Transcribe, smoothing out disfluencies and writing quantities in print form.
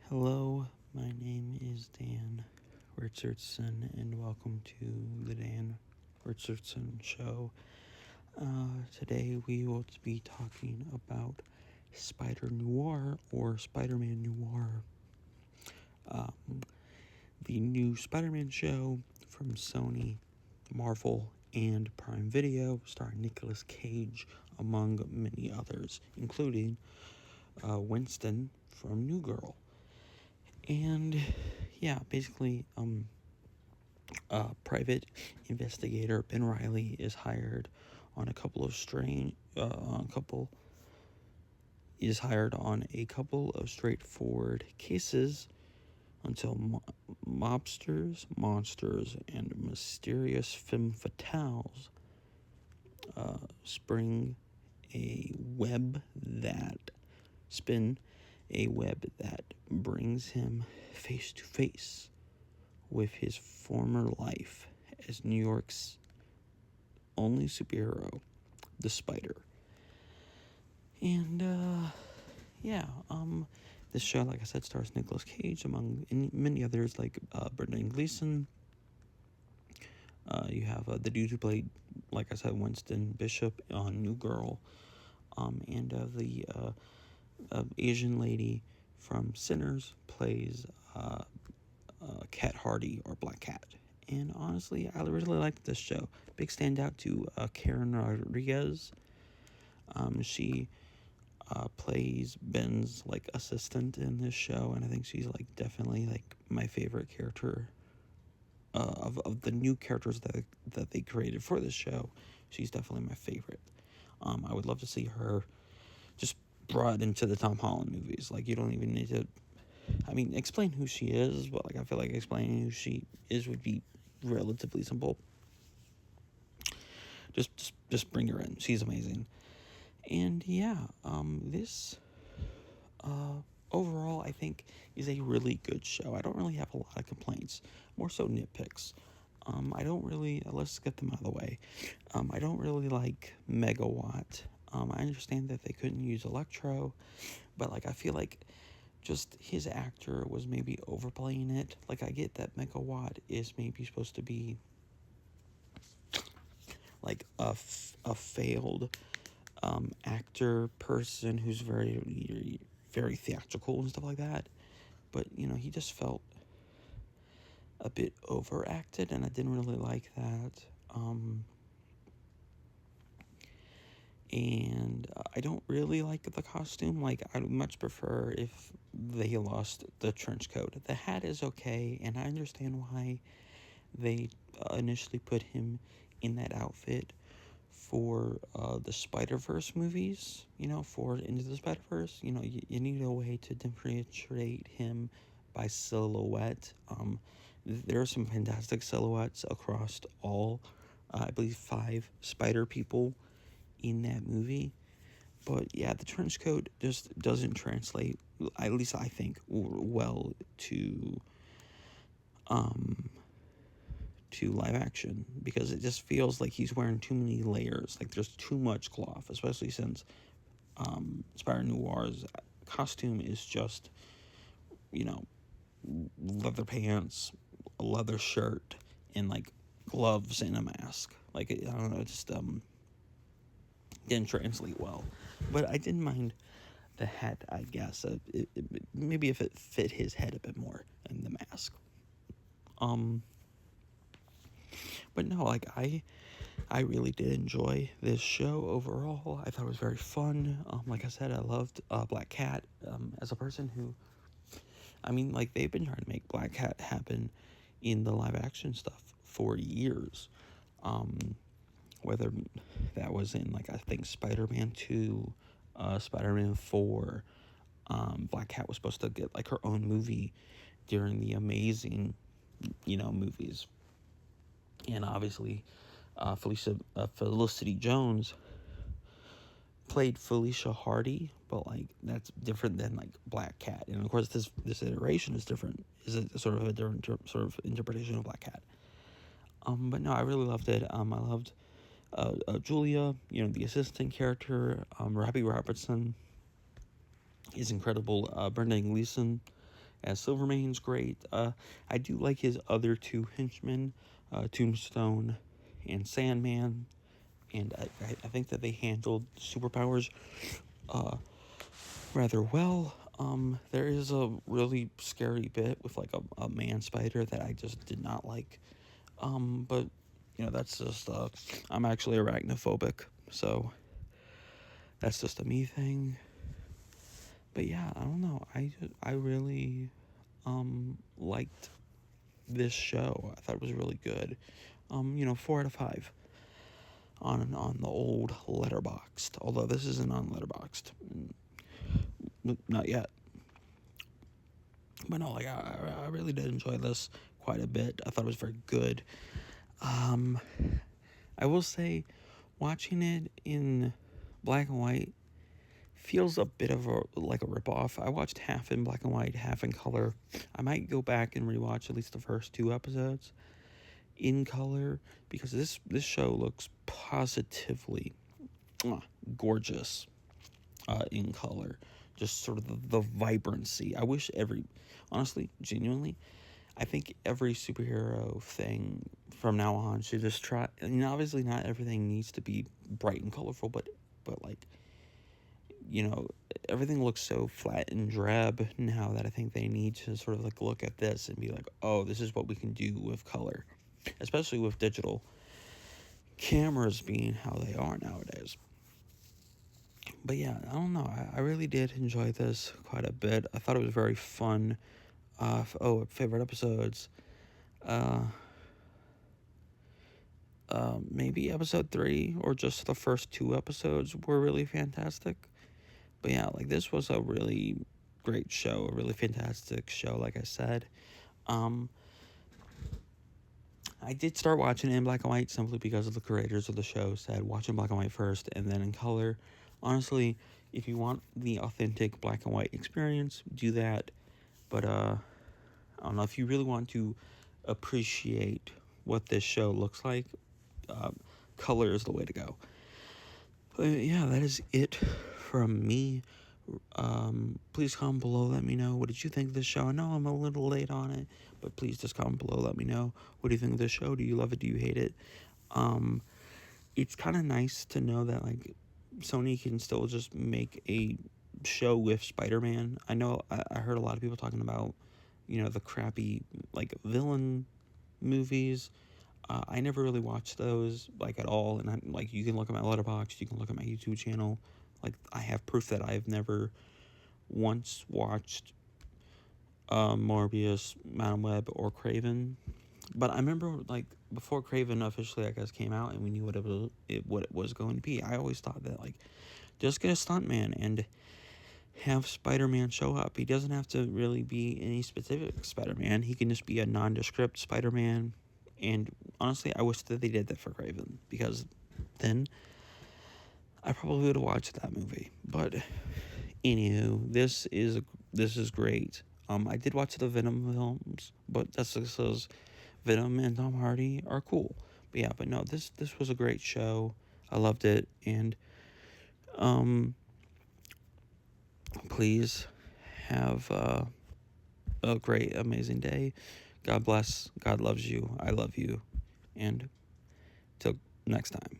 Hello, my name is Dan Richardson, and welcome to the Dan Richardson Show. Today we will be talking about Spider-Noir or Spider-Man Noir, the new Spider-Man show from Sony, Marvel, and Prime Video, starring Nicolas Cage, among many others, including Winston from New Girl. And yeah, basically, private investigator Ben Riley is hired on a couple of straightforward cases until mobsters, monsters, and mysterious femme fatales spin a web that brings him face to face with his former life as New York's only superhero, the Spider. And this show, like I said, stars Nicolas Cage among many others, like Brennan Gleeson. You have the dude who played, like I said, Winston Bishop on New Girl, and the Asian lady from Sinners plays Cat Hardy, or Black Cat. And honestly, I really liked this show. Big standout to Karen Rodriguez. She plays Ben's assistant in this show, and I think she's definitely my favorite character of the new characters that they created for this show. She's definitely my favorite. I would love to see her just brought into the Tom Holland movies. You don't even need to, explain who she is, but I feel like explaining who she is would be relatively simple. Just bring her in. She's amazing. And this overall, I think, is a really good show. I don't really have a lot of complaints, more so nitpicks. Let's get them out of the way. I don't really like Megawatt. I understand that they couldn't use Electro, but I feel like just his actor was maybe overplaying it. I get that Megawatt is maybe supposed to be a failed actor person who's very, very theatrical and stuff like that. But, he just felt a bit overacted, and I didn't really like that. And I don't really like the costume. I'd much prefer if they lost the trench coat. The hat is okay, and I understand why they initially put him in that outfit for the Spider-Verse movies, for Into the Spider-Verse. You need a way to differentiate him by silhouette. There are some fantastic silhouettes across all, I believe, 5 Spider people in that movie. But yeah, the trench coat just doesn't translate, at least I think, well to live action, because it just feels like he's wearing too many layers. There's too much cloth, especially since Spider-Noir's costume is just, leather pants, a leather shirt, and gloves and a mask. I don't know, it just didn't translate well. But I didn't mind the hat, I guess. Maybe if it fit his head a bit more, and the mask. But no, I really did enjoy this show overall. I thought it was very fun. Like I said, I loved Black Cat. As a person who, they've been trying to make Black Cat happen in the live action stuff for years. Whether that was in I think Spider-Man 2, Spider-Man 4. Black Cat was supposed to get her own movie during the Amazing, movies. And obviously, Felicity Jones played Felicia Hardy, but that's different than Black Cat. And of course, this iteration is different. Is a sort of a different sort of interpretation of Black Cat. But no, I really loved it. I loved Julia, the assistant character. Robbie Robertson is incredible. Brennan Gleeson as Silvermane's great. I do like his other two henchmen, Tombstone and Sandman, and I think that they handled superpowers rather well. There is a really scary bit with like a man spider that I just did not like. But that's just I'm actually arachnophobic, so that's just a me thing. But yeah, I don't know. I really liked this show. I thought it was really good. 4 out of 5 on the old Letterboxd. Although this isn't on Letterboxd, not yet. But no, like I really did enjoy this quite a bit. I thought it was very good. I will say, watching it in black and white feels a bit of like a ripoff. I watched half in black and white, half in color. I might go back and rewatch at least the first 2 episodes in color, because this show looks positively gorgeous in color. Just sort of the vibrancy. I wish honestly, genuinely, I think every superhero thing from now on should just try. Obviously not everything needs to be bright and colorful, but like, everything looks so flat and drab now that I think they need to sort of like look at this and be like, oh, this is what we can do with color, especially with digital cameras being how they are nowadays. But yeah, I don't know. I really did enjoy this quite a bit. I thought it was very fun. Favorite episodes. Maybe episode 3 or just the first 2 episodes were really fantastic. But yeah, like this was a really great show, a really fantastic show, like I said. I did start watching it in black and white simply because of the creators of the show said watch in black and white first and then in color. Honestly, if you want the authentic black and white experience, do that. But I don't know, if you really want to appreciate what this show looks like, color is the way to go. But yeah, that is it from me. Please comment below, let me know, what did you think of this show? I know I'm a little late on it, but please just comment below, let me know, what do you think of this show? Do you love it? Do you hate it? It's kind of nice to know that like Sony can still just make a show with Spider-Man. I know I heard a lot of people talking about the crappy like villain movies. I never really watched those like at all, and like you can look at my Letterboxd, you can look at my YouTube channel. Like I have proof that I've never once watched Morbius, Madam Web, or Craven. But I remember like before Craven officially I guess came out and we knew what it was going to be. I always thought that like just get a stuntman and have Spider-Man show up. He doesn't have to really be any specific Spider-Man. He can just be a nondescript Spider-Man. And honestly, I wish that they did that for Craven, because then I probably would have watched that movie. But anywho, this is great. I did watch the Venom films, but that's because Venom and Tom Hardy are cool. But yeah, but no, this was a great show. I loved it, and please have a great, amazing day. God bless. God loves you. I love you. And till next time.